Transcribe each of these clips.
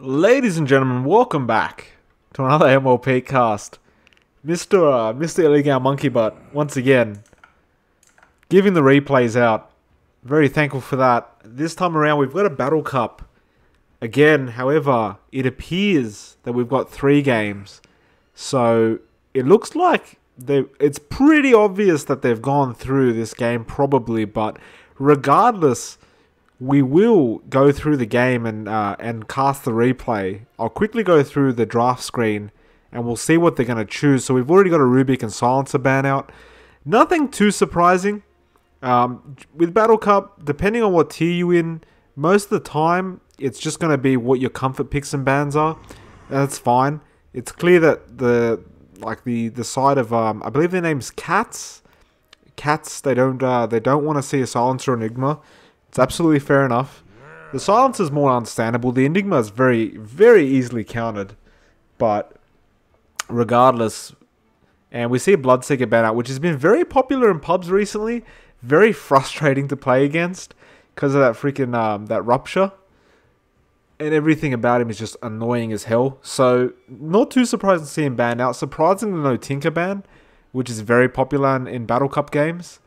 Ladies and gentlemen, welcome back to another MLP cast. Mr. illegaomonkeybutt, once again, giving the replays out. Very thankful for that. This time around, we've got a Battle Cup. Again, however, it appears that we've got 3 games. So, it looks like it's pretty obvious that they've gone through this game, probably. But regardless, we will go through the game and cast the replay. I'll quickly go through the draft screen and we'll see what they're going to choose. So we've already got a Rubik and Silencer ban out. Nothing too surprising. With Battle Cup, depending on what tier you're in, most of the time it's just going to be what your comfort picks and bans are. And that's fine. It's clear that the side of I believe their name's Cats. Cats, they don't want to see a Silencer or Enigma. It's absolutely fair enough. The Silencer is more understandable. The Enigma is very, very easily countered. But regardless, and we see a Bloodseeker ban out, which has been very popular in pubs recently. Very frustrating to play against because of that freaking that rupture. And everything about him is just annoying as hell. So, not too surprised to see him banned out. Surprisingly, no Tinker ban, which is very popular in Battle Cup games.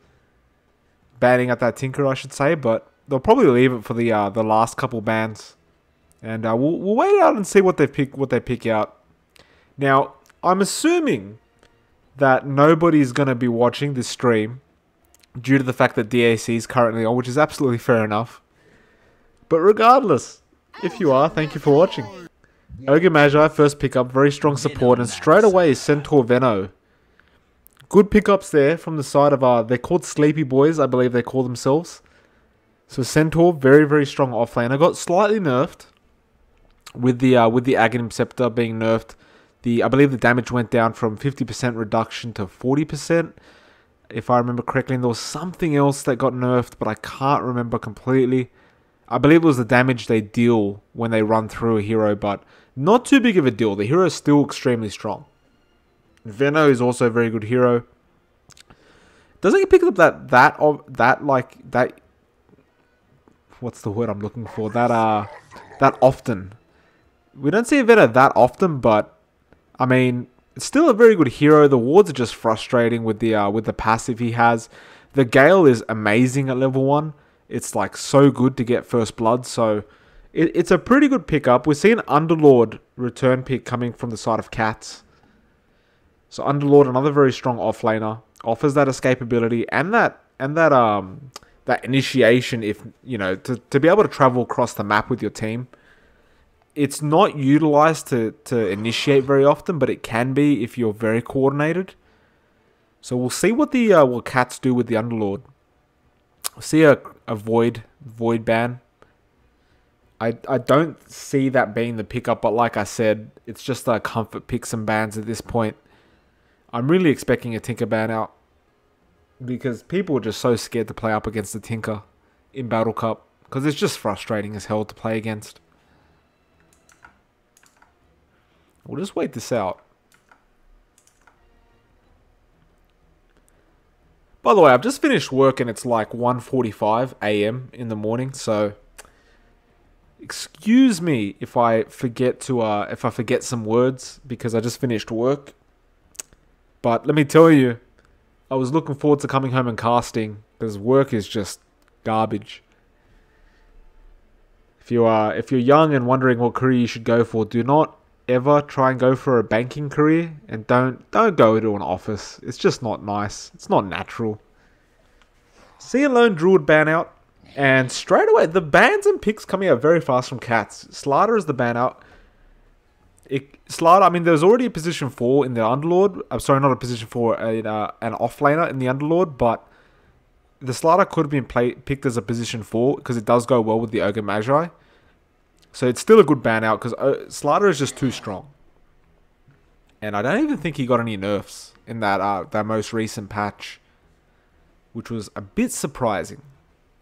Banning out that Tinker, I should say, but they'll probably leave it for the last couple bans, and we'll wait out and see what they pick out. Now, I'm assuming that nobody's going to be watching this stream due to the fact that DAC is currently on, which is absolutely fair enough. But regardless, if you are, thank you for watching. Ogre Magi, first pickup, very strong support, and straight away Centaur Venno. Good pickups there from the side of, they're called Sleepy Boys, I believe they call themselves. So Centaur, very, very strong offlaner. Got slightly nerfed with the Aghanim Scepter being nerfed. I believe the damage went down from 50% reduction to 40%, if I remember correctly. And there was something else that got nerfed, but I can't remember completely. I believe it was the damage they deal when they run through a hero, but not too big of a deal. The hero is still extremely strong. Venno is also a very good hero. Doesn't he pick up that what's the word I'm looking for? That often. We don't see a Venno that often, but I mean, it's still a very good hero. The wards are just frustrating with the passive he has. The Gale is amazing at level 1. It's like so good to get first blood, so it's a pretty good pickup. We're seeing Underlord return pick coming from the side of Cats. So Underlord, another very strong offlaner, offers that escapability and that initiation. If you know to be able to travel across the map with your team, it's not utilized to initiate very often, but it can be if you're very coordinated. So we'll see what the what Cats do with the Underlord. We'll see a void ban. I don't see that being the pickup, but like I said, it's just a comfort picks and bans at this point. I'm really expecting a Tinker ban out because people are just so scared to play up against the Tinker in Battle Cup because it's just frustrating as hell to play against. We'll just wait this out. By the way, I've just finished work and it's like 1:45 AM in the morning, so excuse me if I forget some words because I just finished work. But let me tell you, I was looking forward to coming home and casting because work is just garbage. If you're young and wondering what career you should go for, do not ever try and go for a banking career, and don't go to an office. It's just not nice. It's not natural. See a Lone Druid ban out, and straight away the bans and picks coming out very fast from Cats. Slider is the ban out. Slider, I mean, there's already a position 4 in the Underlord. I'm sorry, not a position 4, an offlaner in the Underlord, but the Slider could have been picked as a position 4 because it does go well with the Ogre Magi. So it's still a good ban out because Slider is just too strong. And I don't even think he got any nerfs in that most recent patch, which was a bit surprising.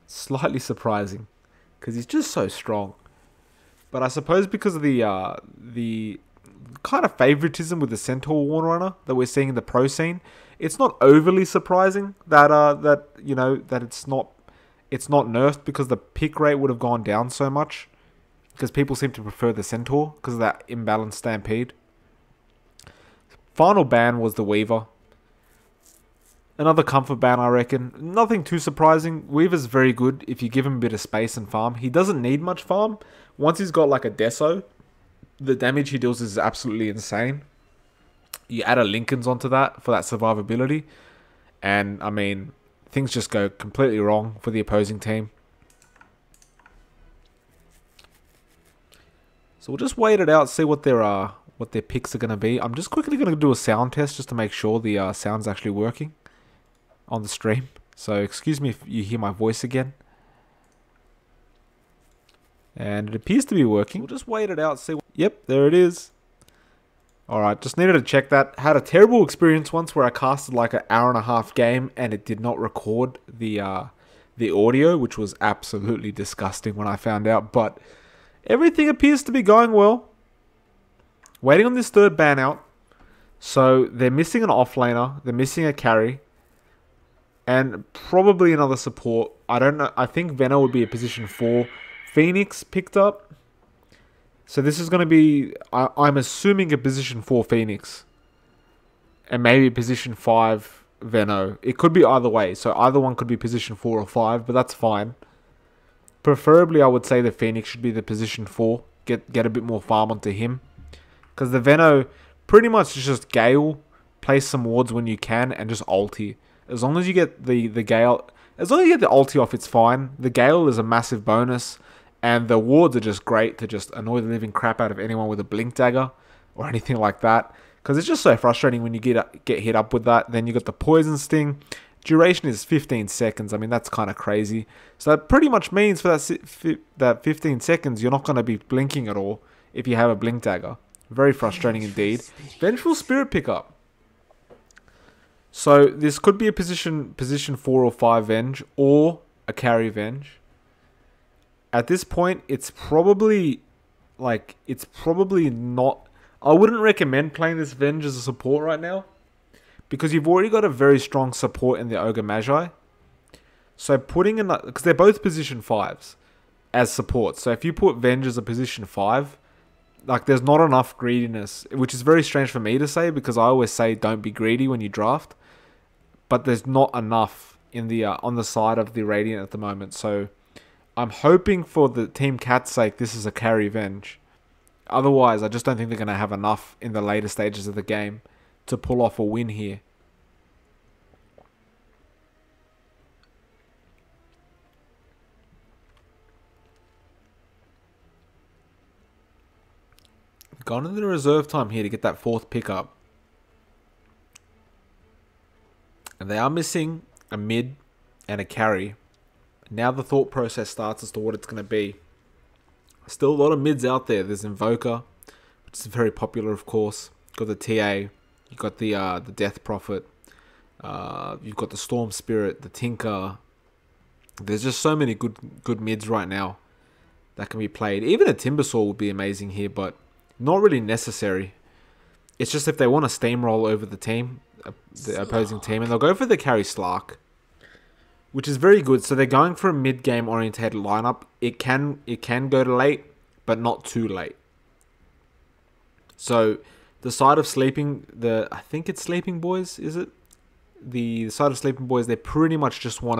Slightly surprising because he's just so strong. But I suppose because of the kind of favoritism with the Centaur Warrunner that we're seeing in the pro scene, it's not overly surprising that it's not nerfed because the pick rate would have gone down so much. because people seem to prefer the Centaur because of that imbalanced Stampede. Final ban was the Weaver. Another comfort ban, I reckon. Nothing too surprising. Weaver's very good if you give him a bit of space and farm. He doesn't need much farm. Once he's got like a Deso, the damage he deals is absolutely insane. You add a Lincoln's onto that for that survivability. And, I mean, things just go completely wrong for the opposing team. So we'll just wait it out, see what their picks are going to be. I'm just quickly going to do a sound test just to make sure the sound's actually working on the stream. So excuse me if you hear my voice again. And it appears to be working. We'll just wait it out, see what... Yep, there it is. Alright, just needed to check that. Had a terrible experience once where I casted like an hour-and-a-half game and it did not record the audio, which was absolutely disgusting when I found out. But everything appears to be going well. Waiting on this third ban out. So they're missing an offlaner. They're missing a carry. And probably another support. I don't know. I think Venno would be a position 4. Phoenix picked up. So this is going to be, I'm assuming, a position 4 Phoenix. And maybe position 5 Venno. It could be either way. So either one could be position 4 or 5. But that's fine. Preferably, I would say the Phoenix should be the position 4. Get a bit more farm onto him. Because the Venno pretty much is just Gale. Place some wards when you can. And just ulti. As long as you get the Gale... As long as you get the ulti off, it's fine. The Gale is a massive bonus. And the wards are just great to just annoy the living crap out of anyone with a blink dagger or anything like that. Because it's just so frustrating when you get hit up with that. Then you got the poison sting. Duration is 15 seconds. I mean, that's kind of crazy. So that pretty much means for that 15 seconds, you're not going to be blinking at all if you have a blink dagger. Very frustrating indeed. Vengeful Spirit pickup. So this could be a position 4 or 5 Venge or a carry Venge. At this point, it's probably not... I wouldn't recommend playing this Venge as a support right now. Because you've already got a very strong support in the Ogre Magi. So putting in... Because they're both position 5s as supports. So if you put Venge as a position 5, like there's not enough greediness. Which is very strange for me to say because I always say don't be greedy when you draft. But there's not enough in the on the side of the Radiant at the moment. So... I'm hoping for the Team Cat's sake this is a carry Venge. Otherwise, I just don't think they're going to have enough in the later stages of the game to pull off a win here. Gone into the reserve time here to get that 4th pickup. And they are missing a mid and a carry. Now the thought process starts as to what it's going to be. Still a lot of mids out there. There's Invoker, which is very popular, of course. You've got the TA. You've got the Death Prophet. You've got the Storm Spirit, the Tinker. There's just so many good mids right now that can be played. Even a Timbersaw would be amazing here, but not really necessary. It's just if they want to steamroll over the team, the opposing team, and they'll go for the carry Slark. Which is very good. So they're going for a mid-game orientated lineup. It can go to late, but not too late. So the side of Sleeping, I think it's Sleeping Boys, is it? The side of Sleeping Boys, they pretty much just want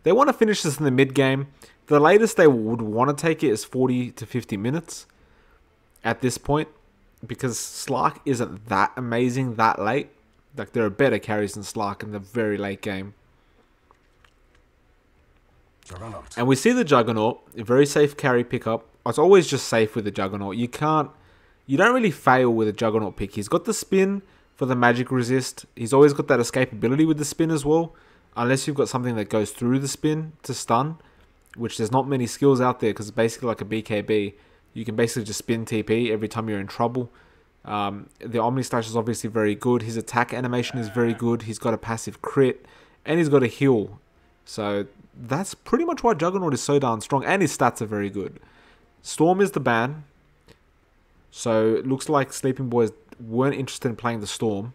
to finish this in the mid-game. The latest they would want to take it is 40 to 50 minutes at this point. Because Slark isn't that amazing that late. Like there are better carries than Slark in the very late game. Juggernaut. And we see the Juggernaut, a very safe carry pickup. It's always just safe with the Juggernaut. You don't really fail with a Juggernaut pick. He's got the spin for the magic resist. He's always got that escapability with the spin as well. Unless you've got something that goes through the spin to stun. Which there's not many skills out there because it's basically like a BKB. You can basically just spin TP every time you're in trouble. The Omni Slash is obviously very good. His attack animation is very good. He's got a passive crit. And he's got a heal. So... that's pretty much why Juggernaut is so darn strong. And his stats are very good. Storm is the ban. So it looks like Sleeping Boys weren't interested in playing the Storm.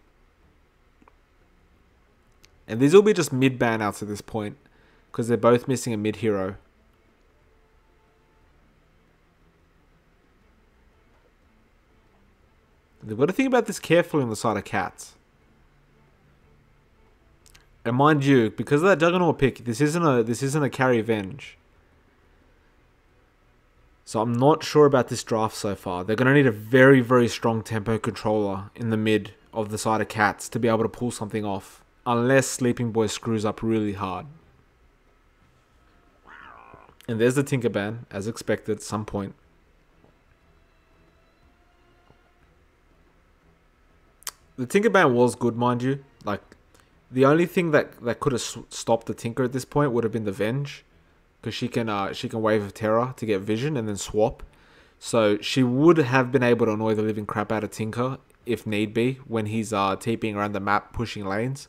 And these will be just mid ban outs at this point. Because they're both missing a mid hero. They've got to think about this carefully on the side of cats. And mind you, because of that Juggernaut pick, this isn't a carry Venge. So I'm not sure about this draft so far. They're going to need a very, very strong tempo controller in the mid of the side of cats to be able to pull something off. Unless Sleeping Boy screws up really hard. And there's the Tinkerband, as expected, at some point. The Tinkerband was good, mind you. Like, the only thing that could have stopped the Tinker at this point would have been the Venge. Because she can Wave of Terror to get vision and then swap. So she would have been able to annoy the living crap out of Tinker if need be when he's TPing around the map pushing lanes.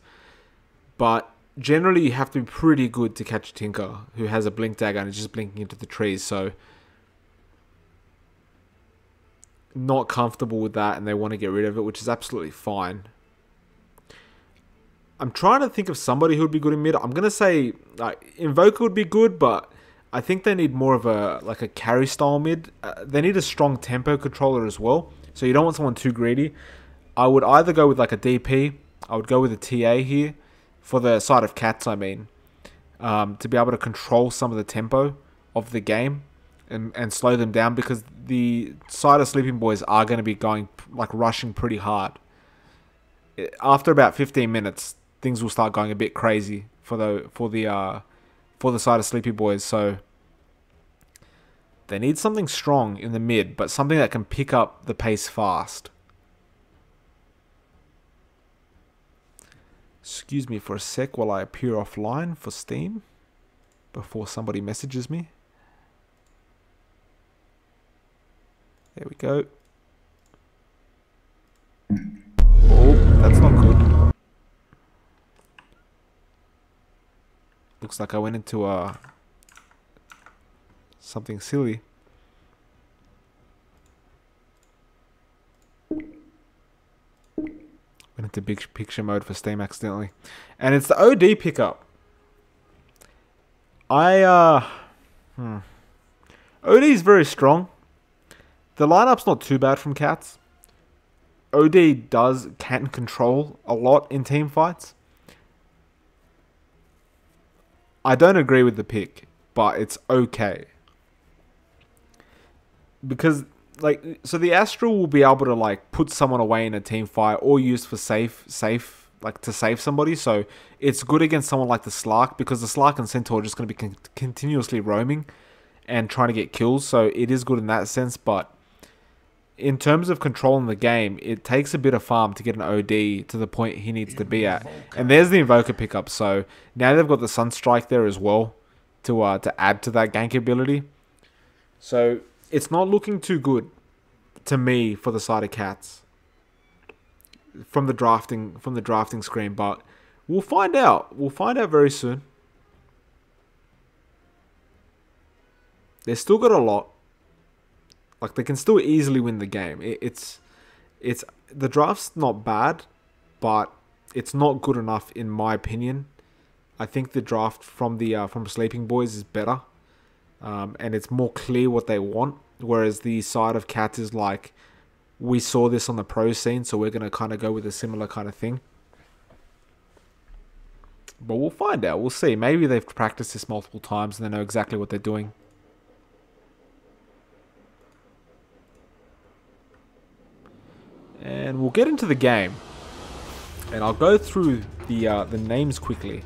But generally you have to be pretty good to catch Tinker who has a blink dagger and is just blinking into the trees. So not comfortable with that and they want to get rid of it, which is absolutely fine. I'm trying to think of somebody who would be good in mid. I'm going to say Invoker would be good, but I think they need more of a carry style mid. They need a strong tempo controller as well. So you don't want someone too greedy. I would either go with like a DP. I would go with a TA here. For the side of cats, I mean. To be able to control some of the tempo of the game. And slow them down. Because the side of Sleeping Boys are going to be going, like rushing pretty hard. After about 15 minutes, things will start going a bit crazy for the side of Sleepy Boys. So they need something strong in the mid, but something that can pick up the pace fast. Excuse me for a sec while I appear offline for Steam before somebody messages me. There we go. Oh, that's not good. Looks like I went into something silly. Went into big picture mode for Steam accidentally. And it's the OD pickup. OD is very strong. The lineup's not too bad from cats. OD can control a lot in team fights. I don't agree with the pick, but it's okay. Because, so the Astral will be able to, put someone away in a team fight or used for to save somebody. So it's good against someone like the Slark, because the Slark and Centaur are just going to be continuously roaming and trying to get kills. So it is good in that sense, but in terms of controlling the game, it takes a bit of farm to get an OD to the point he needs to be at. And there's the Invoker pickup. So now they've got the Sunstrike there as well to add to that gank ability. So it's not looking too good to me for the side of cats from the drafting screen. But we'll find out. We'll find out very soon. They've still got a lot. They can still easily win the game. It's the draft's not bad, but it's not good enough in my opinion. I think the draft from Sleeping Boys is better, and it's more clear what they want. Whereas the side of cats is we saw this on the pro scene, so we're gonna kind of go with a similar kind of thing. But we'll find out. We'll see. Maybe they've practiced this multiple times and they know exactly what they're doing. And we'll get into the game, and I'll go through the names quickly.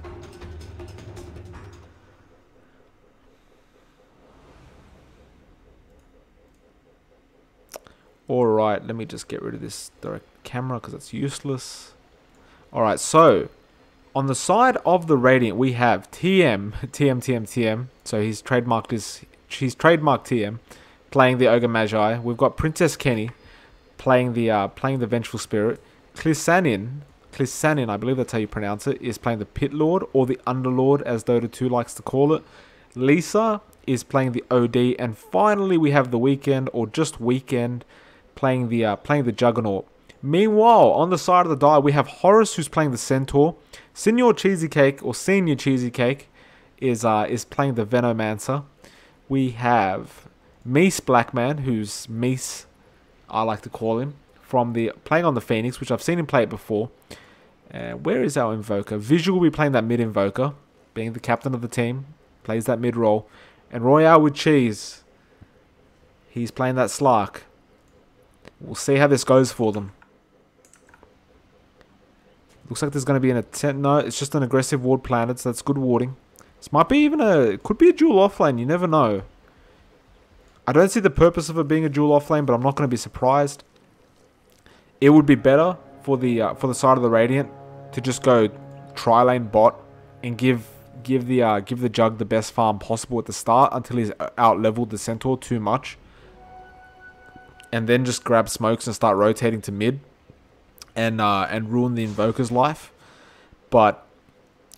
Alright, let me just get rid of this direct camera because it's useless. Alright, so on the side of the Radiant we have TM. So he's trademarked TM, playing the Ogre Magi. We've got Princess Kenny playing the Vengeful Spirit. Klisanin, I believe that's how you pronounce it, is playing the Pit Lord, or the Underlord as Dota 2 likes to call it. Lisa is playing the OD, and finally we have the Weekend, or just Weekend, playing the Juggernaut. Meanwhile, on the side of the die, we have Horace, who's playing the Centaur. Senior Cheesecake is playing the Venomancer. We have Meese Blackman, who's Meese, I like to call him, from the playing on the Phoenix, which I've seen him play it before. Where is our Invoker? Visual will be playing that mid Invoker, being the captain of the team. Plays that mid role. And Royale with Cheese, he's playing that Slark. We'll see how this goes for them. Looks like there's going to be an attempt. No, it's just an aggressive ward planted, so that's good warding. This might be even it could be a dual offlane, you never know. I don't see the purpose of it being a dual offlane, but I'm not going to be surprised. It would be better for the side of the Radiant to just go tri-lane bot and give the Jug the best farm possible at the start until he's out-leveled the Centaur too much. And then just grab smokes and start rotating to mid and ruin the Invoker's life. But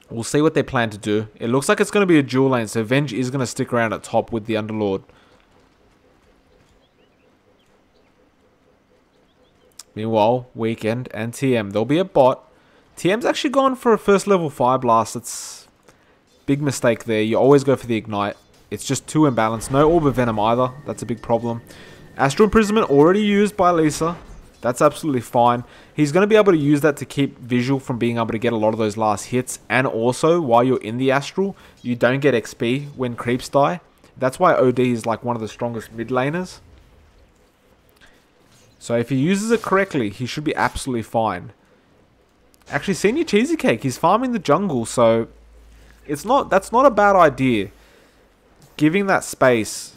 we'll see what they plan to do. It looks like it's going to be a dual lane, so Venge is going to stick around at top with the Underlord. Meanwhile, Weekend and TM, there'll be a bot. TM's actually gone for a first level Fire Blast. It's big mistake there. You always go for the Ignite. It's just too imbalanced. No Orb of Venom either. That's a big problem. Astral Imprisonment already used by Lisa. That's absolutely fine. He's going to be able to use that to keep Visual from being able to get a lot of those last hits. And also, while you're in the Astral, you don't get XP when creeps die. That's why OD is like one of the strongest mid laners. So if he uses it correctly, he should be absolutely fine. Actually, Senior Cheesy Cake, he's farming the jungle, so that's not a bad idea. Giving that space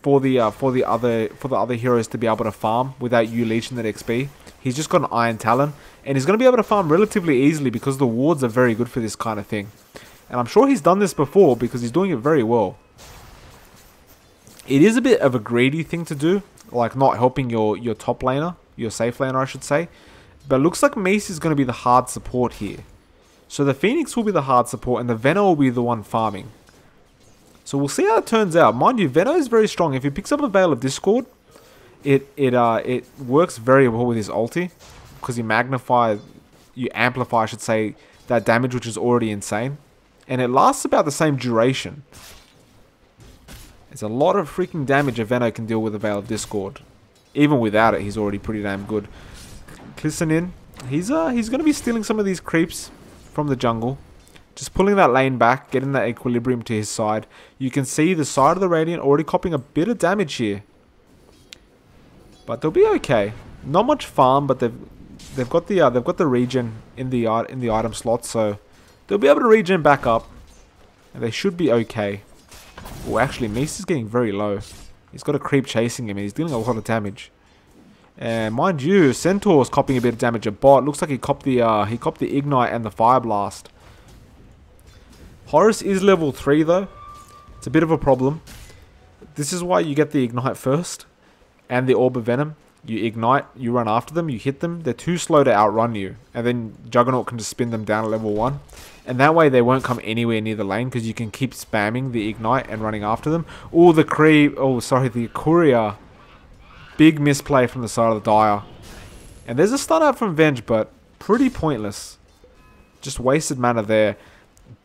for the other heroes to be able to farm without you leeching that XP. He's just got an Iron Talon, and he's going to be able to farm relatively easily because the wards are very good for this kind of thing. And I'm sure he's done this before because he's doing it very well. It is a bit of a greedy thing to do, like not helping your top laner, your safe laner I should say. But it looks like Mace is going to be the hard support here. So the Phoenix will be the hard support and the Veno will be the one farming. So we'll see how it turns out. Mind you, Veno is very strong. If he picks up a Veil of Discord, it works very well with his ulti. Because you amplify, I should say, that damage which is already insane. And it lasts about the same duration. It's a lot of freaking damage a Veno can deal with a Veil of Discord. Even without it, he's already pretty damn good. Clisson he's going to be stealing some of these creeps from the jungle. Just pulling that lane back, getting that equilibrium to his side. You can see the side of the Radiant already copying a bit of damage here. But they'll be okay. Not much farm, but they've got the regen in the item slot, so they'll be able to regen back up. And they should be okay. Oh, actually, Meese is getting very low. He's got a creep chasing him, and he's dealing a lot of damage. And mind you, Centaur's copying a bit of damage at bot. Looks like he copped the Ignite and the Fire Blast. Horus is level 3 though. It's a bit of a problem. This is why you get the Ignite first. And the Orb of Venom. You Ignite, you run after them, you hit them. They're too slow to outrun you. And then Juggernaut can just spin them down at level 1. And that way they won't come anywhere near the lane because you can keep spamming the Ignite and running after them. Oh, the Courier. Big misplay from the side of the Dire. And there's a stun out from Venge, but pretty pointless. Just wasted mana there.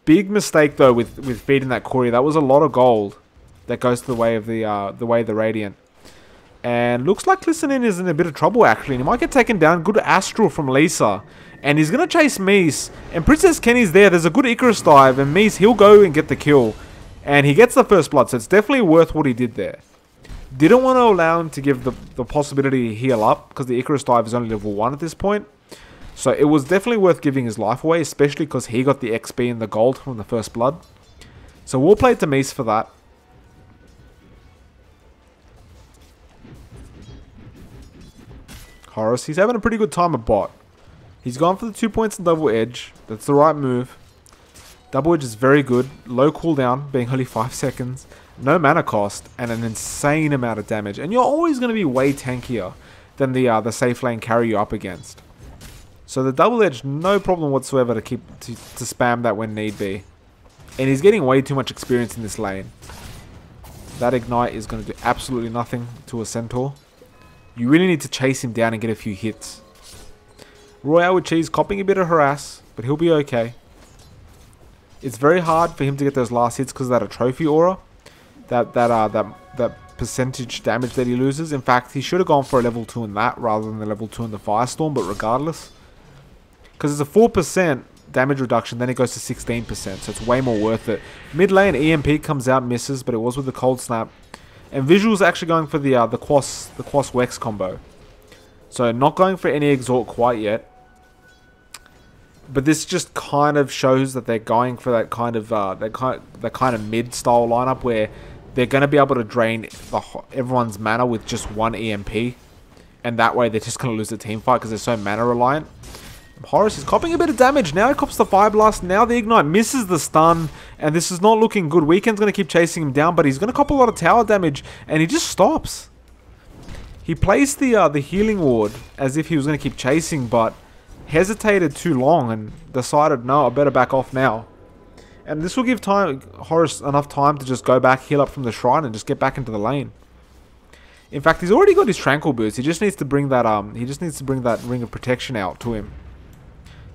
Big mistake though with feeding that Courier. That was a lot of gold that goes to the way of the Radiant. And looks like Clisson is in a bit of trouble actually. And he might get taken down. Good Astral from Lisa. And he's going to chase Meese. And Princess Kenny's there. There's a good Icarus dive. And Meese, he'll go and get the kill. And he gets the first blood. So it's definitely worth what he did there. Didn't want to allow him to give the possibility to heal up. Because the Icarus dive is only level 1 at this point. So it was definitely worth giving his life away. Especially because he got the XP and the gold from the first blood. So we'll play to Meese for that. Horus, he's having a pretty good time at bot. He's gone for the 2 points in double edge. That's the right move. Double edge is very good. Low cooldown, being only 5 seconds. No mana cost, and an insane amount of damage. And you're always going to be way tankier than the safe lane carry you up against. So the double edge, no problem whatsoever to spam that when need be. And he's getting way too much experience in this lane. That Ignite is going to do absolutely nothing to a Centaur. You really need to chase him down and get a few hits. Royale with Cheese copping a bit of harass, but he'll be okay. It's very hard for him to get those last hits because of that trophy aura. That percentage damage that he loses. In fact, he should have gone for a level 2 in that rather than the level 2 in the Firestorm, but regardless. Because it's a 4% damage reduction, then it goes to 16%, so it's way more worth it. Mid lane, EMP comes out, misses, but it was with the Cold Snap. And Visual's actually going for the Quas Wex combo. So not going for any Exhort quite yet. But this just kind of shows that they're going for that kind of mid style lineup where they're going to be able to drain everyone's mana with just one EMP, and that way they're just going to lose the team fight because they're so mana reliant. Horus is copping a bit of damage. Now he cops the Fire Blast. Now the Ignite misses the stun, and this is not looking good. Weekend's going to keep chasing him down, but he's going to cop a lot of tower damage, and he just stops. He placed the healing ward as if he was going to keep chasing, but hesitated too long and decided, no, I better back off now. And this will give Horus enough time to just go back, heal up from the shrine, and just get back into the lane. In fact, he's already got his Tranquil boost. He just needs to bring that Ring of Protection out to him.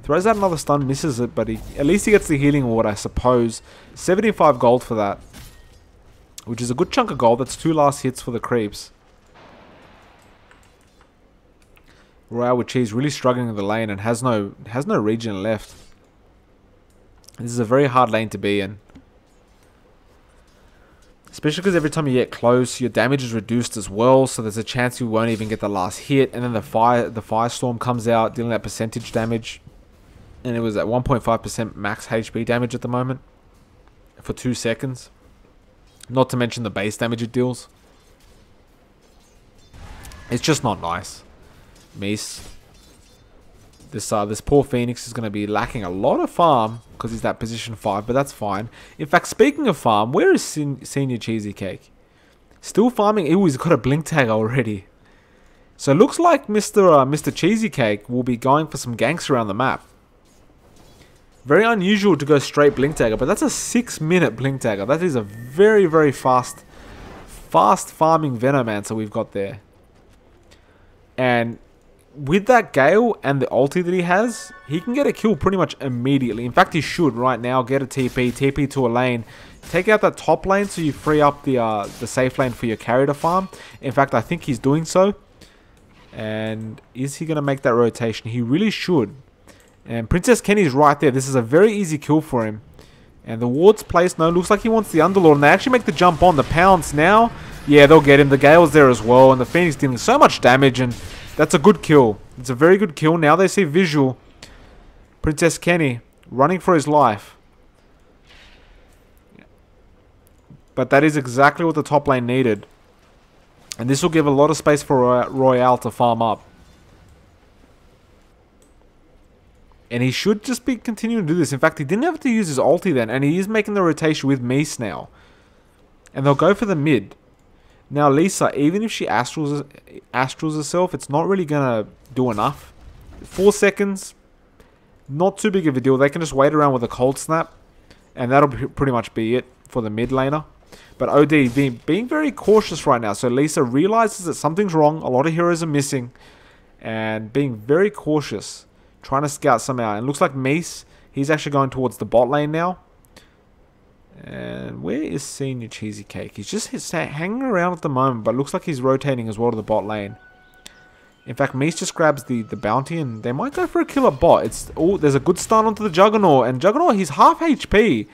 Throws out another stun, misses it, but at least he gets the healing ward, I suppose. 75 gold for that, which is a good chunk of gold. That's 2 last hits for the creeps. Royale with Cheese really struggling in the lane and has no regen left. This is a very hard lane to be in. Especially because every time you get close, your damage is reduced as well, so there's a chance you won't even get the last hit, and then the Firestorm comes out, dealing that percentage damage. And it was at 1.5% max HP damage at the moment for 2 seconds. Not to mention the base damage it deals. It's just not nice. Mies. This poor Phoenix is going to be lacking a lot of farm because he's that position 5, but that's fine. In fact, speaking of farm, where is Senior Cheesy Cake? Still farming. Ew, he's got a blink tag already. So it looks like Mr. Cheesy Cake will be going for some ganks around the map. Very unusual to go straight blink tagger, but that's a 6-minute blink tagger. That is a very, very fast farming Venomancer we've got there. And with that Gale and the ulti that he has, he can get a kill pretty much immediately. In fact, he should right now get a TP to a lane, take out that top lane so you free up the safe lane for your carry to farm. In fact, I think he's doing so. And is he going to make that rotation? He really should. And Princess Kenny's right there. This is a very easy kill for him. And the ward's placed. No, looks like he wants the Underlord. And they actually make the jump on. The pounce now. Yeah, they'll get him. The Gale's there as well. And the Phoenix dealing so much damage. And that's a good kill. It's a very good kill. Now they see visual. Princess Kenny running for his life. But that is exactly what the top lane needed. And this will give a lot of space for Royale to farm up. And he should just be continuing to do this. In fact, he didn't have to use his ulti then. And he is making the rotation with Mies now. And they'll go for the mid. Now Lisa, even if she astrals herself, it's not really going to do enough. 4 seconds, not too big of a deal. They can just wait around with a cold snap. And that'll pretty much be it for the mid laner. But OD being very cautious right now. So Lisa realizes that something's wrong. A lot of heroes are missing. And being very cautious. Trying to scout some out. And it looks like Mies, he's actually going towards the bot lane now. And where is Senior Cheesy Cake? He's just hanging around at the moment, but looks like he's rotating as well to the bot lane. In fact, Mies just grabs the bounty, and they might go for a killer bot. There's a good stun onto the Juggernaut, and Juggernaut, he's half HP.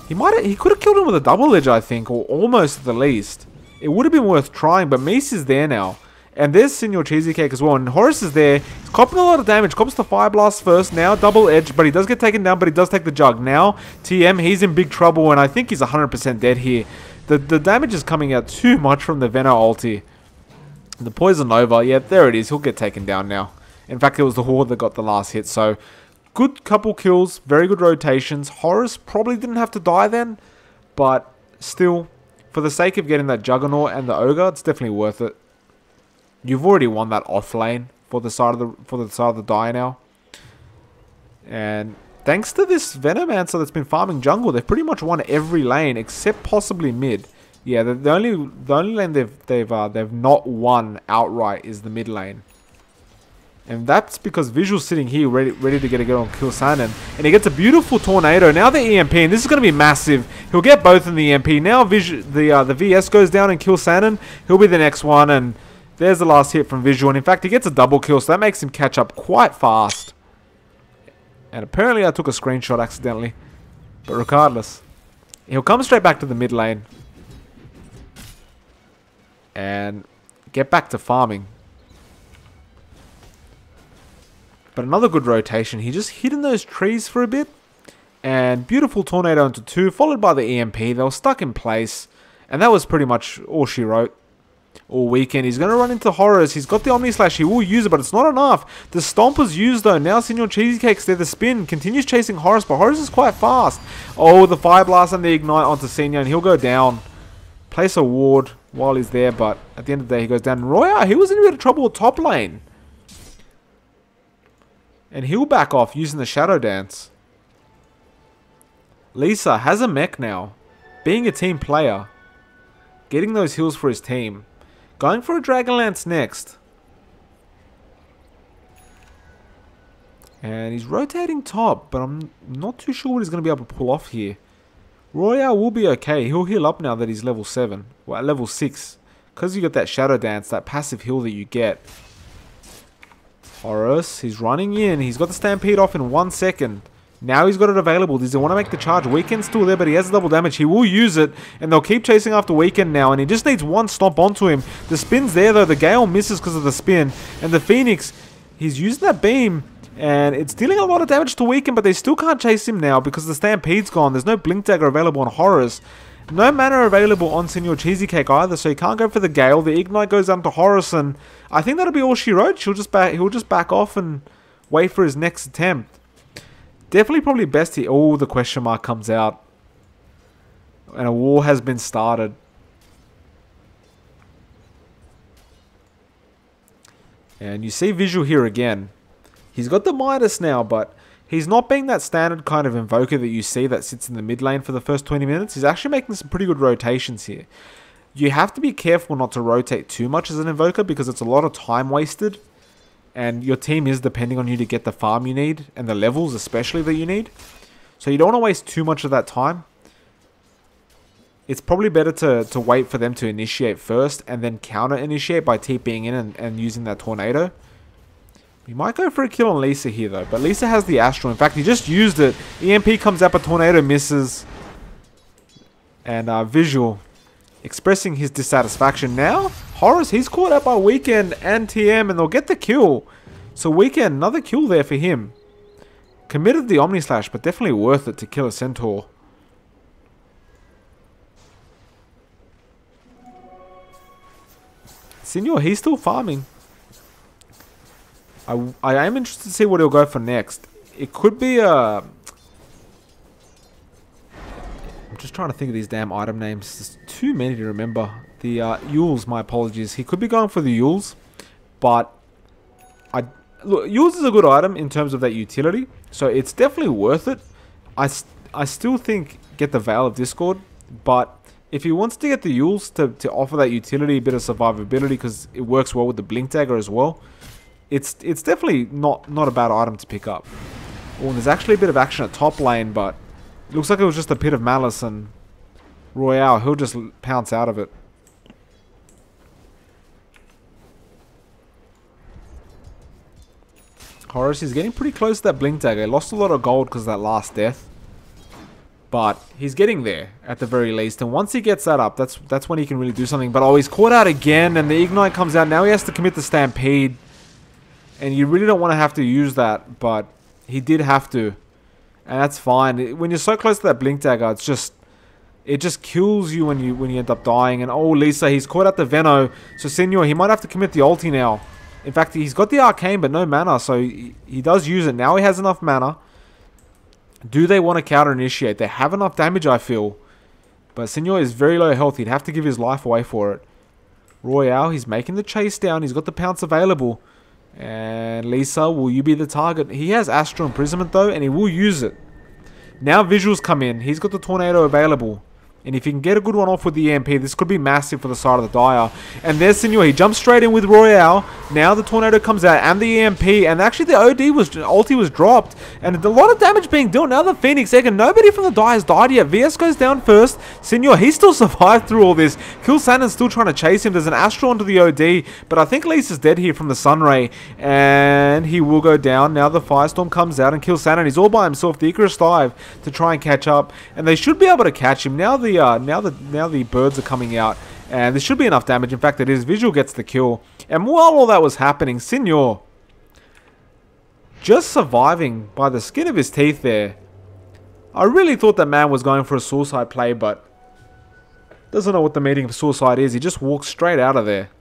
He could have killed him with a double edge, I think, or almost at the least. It would have been worth trying, but Mies is there now. And there's Senior Cheesy Cake as well. And Horus is there. He's copping a lot of damage. Cops the Fire Blast first. Now double edge. But he does get taken down. But he does take the Jug. Now TM, he's in big trouble. And I think he's 100% dead here. The damage is coming out too much from the Veno ulti. The Poison Nova. Yeah, there it is. He'll get taken down now. In fact, it was the Horde that got the last hit. So good couple kills. Very good rotations. Horus probably didn't have to die then. But still, for the sake of getting that Juggernaut and the Ogre, it's definitely worth it. You've already won that off lane for the side of the die now. And thanks to this Venomancer that's been farming jungle, they've pretty much won every lane except possibly mid. Yeah, the only lane they've not won outright is the mid lane. And that's because Visual's sitting here ready to get a go on kill Sanon. And he gets a beautiful tornado. Now the EMP, and this is going to be massive. He'll get both in the EMP. Now the VS goes down and kills Sanon. He'll be the next one. And there's the last hit from Visual. And in fact, he gets a double kill. So that makes him catch up quite fast. And apparently I took a screenshot accidentally. But regardless, he'll come straight back to the mid lane. And get back to farming. But another good rotation. He just hid in those trees for a bit. And beautiful tornado into 2, followed by the EMP. They were stuck in place. And that was pretty much all she wrote all weekend. He's going to run into Horrors. He's got the Omni Slash. He will use it, but it's not enough. The Stomp was used, though. Now Senor Cheesecakes there. The spin continues chasing Horus, but Horus is quite fast. Oh, the Fire Blast and the Ignite onto Senor, and he'll go down. Place a ward while he's there, but at the end of the day, he goes down. Roya, he was in a bit of trouble with top lane. And he'll back off using the Shadow Dance. Lisa has a mech now. Being a team player. Getting those heals for his team. Going for a Dragonlance next. And he's rotating top, but I'm not too sure what he's going to be able to pull off here. Royale will be okay. He'll heal up now that he's level 7. Well, level 6. Because you got that Shadow Dance, that passive heal that you get. Horus, he's running in. He's got the Stampede off in 1 second. Now he's got it available. Does he want to make the charge? Weekend's still there, but he has double damage. He will use it, and they'll keep chasing after Weekend now, and he just needs one stomp onto him. The spin's there, though. The Gale misses because of the spin, and the Phoenix, he's using that beam, and it's dealing a lot of damage to Weekend, but they still can't chase him now because the Stampede's gone. There's no Blink Dagger available on Horus. No mana available on Senor Cheesecake either, so he can't go for the Gale. The Ignite goes down to Horus, and I think that'll be all she wrote. He'll just back off and wait for his next attempt. Definitely probably best here. Oh, the question mark comes out. And a war has been started. And you see Visual here again. He's got the Midas now, but he's not being that standard kind of invoker that you see that sits in the mid lane for the first 20 minutes. He's actually making some pretty good rotations here. You have to be careful not to rotate too much as an invoker because it's a lot of time wasted. And your team is depending on you to get the farm you need, and the levels especially that you need. So you don't want to waste too much of that time. It's probably better to wait for them to initiate first, and then counter-initiate by TPing in and using that Tornado. You might go for a kill on Lisa here though, but Lisa has the Astral. In fact, he just used it. EMP comes up, a Tornado misses. And Visual expressing his dissatisfaction now. Horus, he's caught up by Weekend and TM, and they'll get the kill. So Weekend, another kill there for him. Committed the Omni Slash, but definitely worth it to kill a Centaur. Senor, he's still farming. I am interested to see what he'll go for next. It could be a... I'm just trying to think of these damn item names. There's too many to remember. The Yules, my apologies. He could be going for the Yules, but look, Yules is a good item in terms of that utility, so it's definitely worth it. I still think get the Veil of Discord, but if he wants to get the Yules to offer that utility, a bit of survivability, because it works well with the Blink Dagger as well, it's definitely not a bad item to pick up. Oh, and there's actually a bit of action at top lane, but it looks like it was just a Pit of Malice, and Royale, he'll just pounce out of it. Horus is getting pretty close to that Blink Dagger. He lost a lot of gold because of that last death. But he's getting there at the very least. And once he gets that up, that's when he can really do something. But oh, he's caught out again, and the Ignite comes out. Now he has to commit the Stampede. And you really don't want to have to use that, but he did have to. And that's fine. When you're so close to that Blink Dagger, it just kills you when you end up dying. And oh, Lisa, he's caught out the Veno. So Senor, he might have to commit the ulti now. In fact, he's got the Arcane, but no mana, so he does use it. Now he has enough mana. Do they want to counter-initiate? They have enough damage, I feel. But Senor is very low health. He'd have to give his life away for it. Royale, he's making the chase down. He's got the pounce available. And Lisa, will you be the target? He has Astral Imprisonment, though, and he will use it. Now Visuals come in. He's got the Tornado available. And if he can get a good one off with the EMP, this could be massive for the side of the Dire. And there's Senor. He jumps straight in with Royale. Now the Tornado comes out and the EMP. And actually the ulti was dropped. And a lot of damage being dealt. Now the Phoenix Egg. And nobody from the Dire has died yet. VS goes down first. Senor, he still survived through all this. Kill Sanon's still trying to chase him. There's an Astral onto the OD. But I think Lisa's dead here from the Sunray. And he will go down. Now the Firestorm comes out and kills Sanon. He's all by himself. The Icarus dive to try and catch up. And they should be able to catch him. Now the birds are coming out, and there should be enough damage. In fact, it is. Visual gets the kill. And while all that was happening, Senor just surviving by the skin of his teeth there. I really thought that man was going for a suicide play, but doesn't know what the meaning of suicide is. He just walks straight out of there.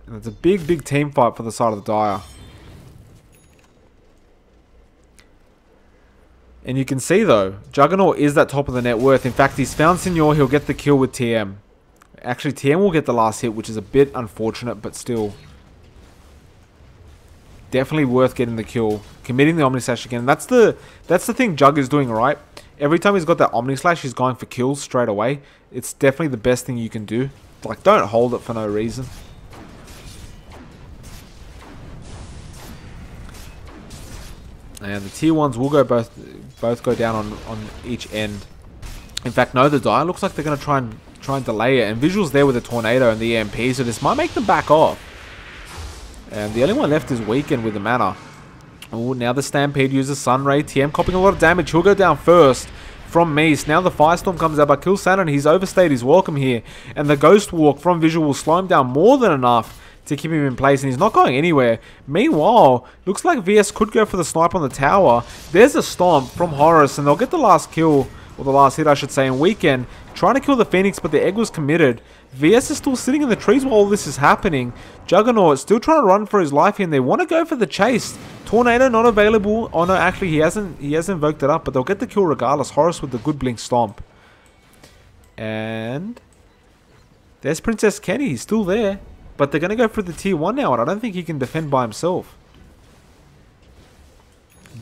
And it's a big team fight for the side of the Dire. And you can see though, Juggernaut is that top of the net worth. In fact, he's found Senor. He'll get the kill with TM. Actually, TM will get the last hit, which is a bit unfortunate, but still. Definitely worth getting the kill. Committing the Omni Slash again. That's the thing Jug is doing right. Every time he's got that Omni Slash, he's going for kills straight away. It's definitely the best thing you can do. Like, don't hold it for no reason. And the tier 1s will go both go down on each end. In fact, no, the Dire looks like they're going to try and delay it. And Visual's there with the Tornado and the EMP, so this might make them back off. And the only one left is Weekend with the mana. Oh, now the Stampede uses Sunray. TM copying a lot of damage. He'll go down first from Mies. Now the Firestorm comes out, but kills Sanon. He's overstayed his welcome here. And the Ghost Walk from Visual will slow him down more than enough to keep him in place, and he's not going anywhere. Meanwhile, looks like VS could go for the snipe on the tower. There's a stomp from Horus, and they'll get the last kill, or the last hit I should say, in Weekend. Trying to kill the Phoenix, but the egg was committed. VS is still sitting in the trees while all this is happening. Juggernaut still trying to run for his life here, and they want to go for the chase. Tornado not available. Oh no, actually he hasn't invoked it up, but they'll get the kill regardless. Horus with the good blink stomp. And there's Princess Kenny, he's still there. But they're going to go for the tier 1 now, and I don't think he can defend by himself.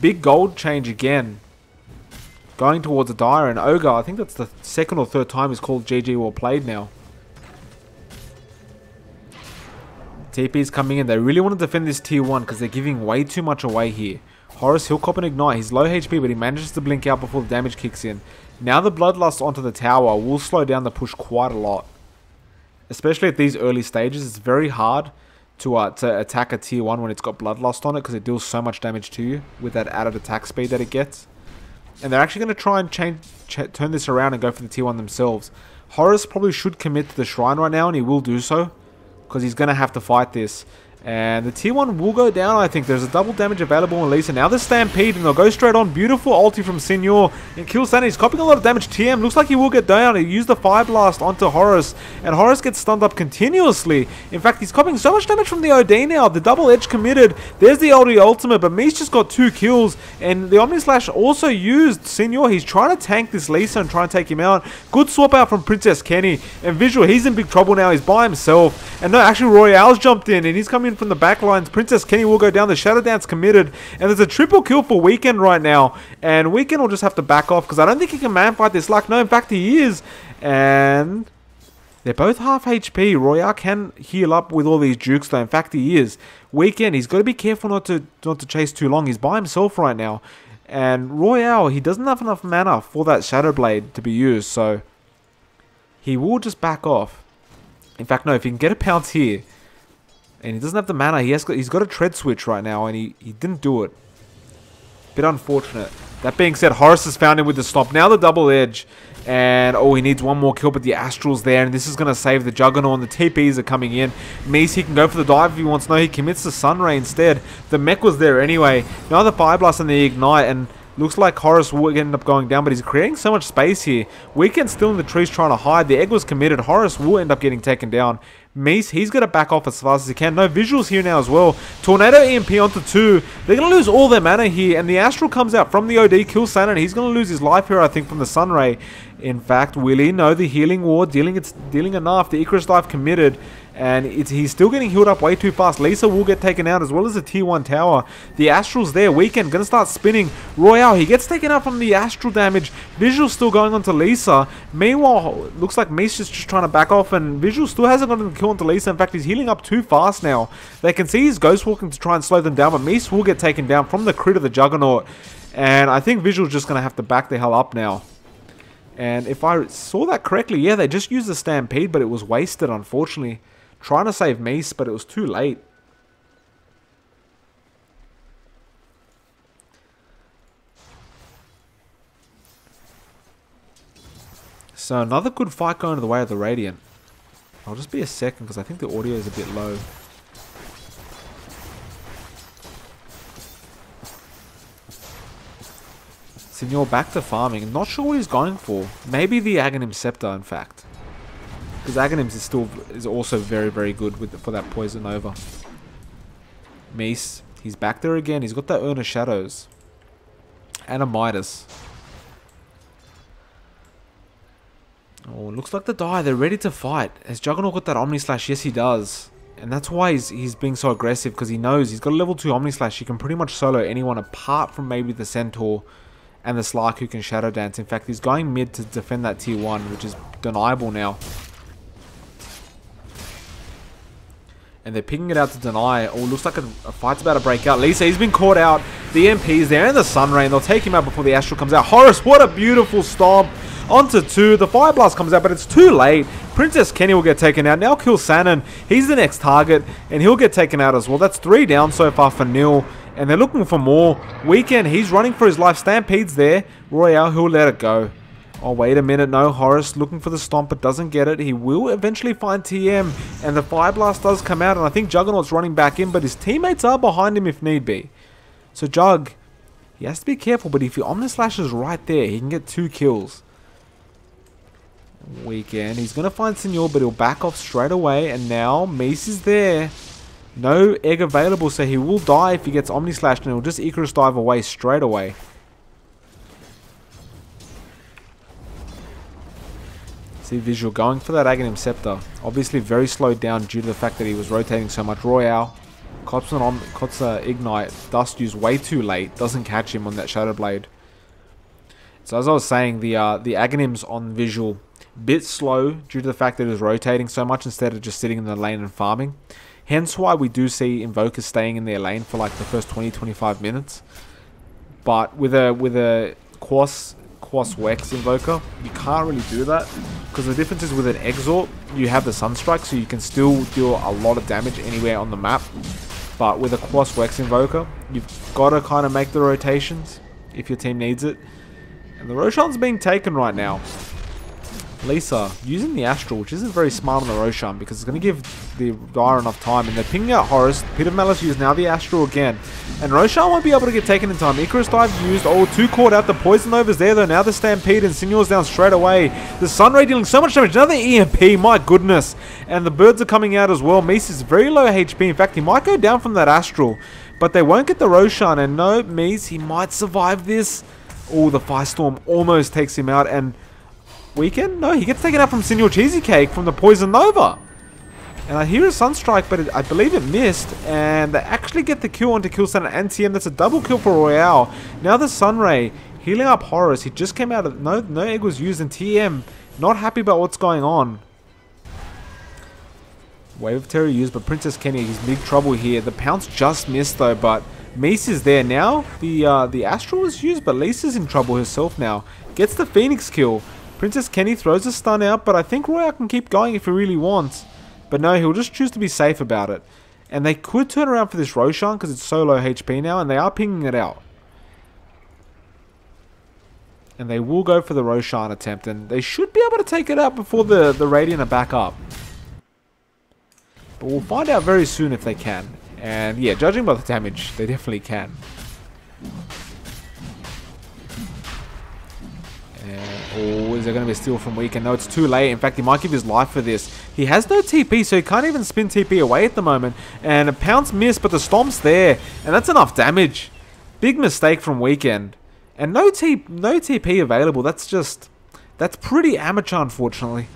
Big gold change again. Going towards a Dire and Ogre. I think that's the second or third time he's called GG well played now. TP's coming in. They really want to defend this tier 1 because they're giving way too much away here. Horus, he'll cop and ignite. He's low HP, but he manages to blink out before the damage kicks in. Now the Bloodlust onto the tower will slow down the push quite a lot. Especially at these early stages, it's very hard to attack a tier 1 when it's got Bloodlust on it, because it deals so much damage to you with that added attack speed that it gets. And they're actually going to try and turn this around and go for the tier 1 themselves. Horus probably should commit to the Shrine right now, and he will do so, because he's going to have to fight this. And the tier 1 will go down, I think. There's a double damage available on Lisa. Now the Stampede, and they'll go straight on. Beautiful ulti from Senor. And kills Sandy. He's copying a lot of damage. TM looks like he will get down. He used the Fire Blast onto Horus. And Horus gets stunned up continuously. In fact, he's copying so much damage from the OD now. The double edge committed. There's the LD ultimate, but Mies just got 2 kills. And the Omni Slash also used Senor. He's trying to tank this Lisa and try and take him out. Good swap out from Princess Kenny. And Visual, he's in big trouble now. He's by himself. And no, actually Royale's jumped in, and he's coming in from the back lines. Princess Kenny will go down. The Shadow Dance committed. And there's a triple kill for Weekend right now. And Weekend will just have to back off, because I don't think he can man-fight this luck. No, in fact, he is. And they're both half HP. Royale can heal up with all these jukes, though. In fact, he is. Weekend, he's got to be careful not to chase too long. He's by himself right now. And Royale, he doesn't have enough mana for that Shadow Blade to be used. So he will just back off. In fact, no, if he can get a pounce here, and he doesn't have the mana, he's got a tread switch right now, and he didn't do it. Bit unfortunate. That being said, Horus has found him with the stomp. Now the double edge. And, oh, he needs one more kill, but the Astral's there, and this is going to save the Juggernaut, and the TPs are coming in. Mies, he can go for the dive if he wants. No, he commits the Sunray instead. The mech was there anyway. Now the Fire Blast and the Ignite, and looks like Horus will end up going down, but he's creating so much space here. Weekend's still in the trees trying to hide. The egg was committed. Horus will end up getting taken down. Mies, he's going to back off as fast as he can. No visuals here now as well. Tornado EMP onto 2. They're going to lose all their mana here, and the Astral comes out from the OD, kills Sanon. He's going to lose his life here, I think, from the Sunray. In fact, Willie, no, the Healing Ward, dealing enough. The Icarus Dive committed, And he's still getting healed up way too fast. Lisa will get taken out as well as the tier 1 tower. The Astral's there. Weekend gonna start spinning. Royale, he gets taken out from the Astral damage. Visual still going on to Lisa. Meanwhile, looks like Mace is just trying to back off, and Visual still hasn't gotten the kill onto Lisa. In fact, he's healing up too fast now. They can see he's ghost walking to try and slow them down, but Mace will get taken down from the crit of the Juggernaut. And I think Visual's just gonna have to back the hell up now. And if I saw that correctly, yeah, they just used the Stampede, but it was wasted, unfortunately. Trying to save Mace, but it was too late. So another good fight going to the way of the Radiant. I'll just be a second because I think the audio is a bit low. Senor back to farming. Not sure what he's going for. Maybe the Aghanim Scepter, in fact. Because Aghanims is also very, very good for that Poison Nova. Mace, he's back there again. He's got that Urn of Shadows. And a Midas. Oh, looks like the die. They're ready to fight. Has Juggernaut got that Omni Slash? Yes, he does. And that's why he's being so aggressive, because he knows he's got a level 2 Omni Slash. He can pretty much solo anyone apart from maybe the Centaur and the Slark who can Shadow Dance. In fact, he's going mid to defend that tier 1, which is deniable now. And they're picking it out to deny. Oh, looks like a fight's about to break out. Lisa, he's been caught out. The MP is there and the Sunray. They'll take him out before the Astral comes out. Horus, what a beautiful stomp. Onto 2. The Fire Blast comes out, but it's too late. Princess Kenny will get taken out. Now kill Sanon. He's the next target, and he'll get taken out as well. That's 3 down so far for Nil. And they're looking for more. Weekend, he's running for his life. Stampede's there. Royale, he'll let it go. Oh, wait a minute. No, Horus looking for the stomp, but doesn't get it. He will eventually find TM, and the Fire Blast does come out, and I think Juggernaut's running back in, but his teammates are behind him if need be. So Jug, he has to be careful, but if your Omnislash is right there, he can get 2 kills. Weekend, he's going to find Senor, but he'll back off straight away, and now Mace is there. No egg available, so he will die if he gets Omnislashed, and he'll just Icarus dive away straight away. See Visual going for that Aghanim Scepter. Obviously very slowed down due to the fact that he was rotating so much. Royale, Cops Ignite, Dust used way too late. Doesn't catch him on that Shadow Blade. So as I was saying, the Aghanims on Visual, bit slow due to the fact that he was rotating so much instead of just sitting in the lane and farming. Hence why we do see Invokers staying in their lane for like the first 20-25 minutes. But with a Quas Wex Invoker, you can't really do that, because the difference is with an Exort, you have the Sunstrike, so you can still deal a lot of damage anywhere on the map. But with a Quas Wex Invoker, you've got to kind of make the rotations if your team needs it. And the Roshan's being taken right now. Lisa using the Astral, which isn't very smart on the Roshan, because it's going to give the Dire enough time. And they're pinging out Horus. Pit of Malice used, now the Astral again. And Roshan won't be able to get taken in time. Icarus Dive used. Oh, 2 caught out. The Poison Nova's there though. Now the Stampede, and Signor's down straight away. The Sunray dealing so much damage. Another EMP, my goodness. And the birds are coming out as well. Mace is very low HP. In fact, he might go down from that Astral, but they won't get the Roshan. And no, Mace, he might survive this. Oh, the Firestorm almost takes him out. And Weekend? No, he gets taken out from Senor Cheesy Cake from the Poison Nova. And I hear a Sunstrike, but I believe it missed. And they actually get the kill onto Kill Center and TM. That's a double kill for Royale. Now the Sunray healing up Horus. He just came out of... No egg was used, and TM not happy about what's going on. Wave of Terror used, but Princess Kenny, he's big trouble here. The Pounce just missed though, but Mace is there now. The Astral is used, but Lisa's in trouble herself now. Gets the Phoenix kill. Princess Kenny throws a stun out, but I think Royale can keep going if he really wants. But no, he'll just choose to be safe about it. And they could turn around for this Roshan because it's so low HP now, and they are pinging it out. And they will go for the Roshan attempt, and they should be able to take it out before the Radiant are back up. But we'll find out very soon if they can. And yeah, judging by the damage, they definitely can. Oh, is there going to be a steal from Weekend? No, it's too late. In fact, he might give his life for this. He has no TP, so he can't even spin TP away at the moment. And a Pounce missed, but the Stomp's there. And that's enough damage. Big mistake from Weekend. And no TP available. That's pretty amateur, unfortunately.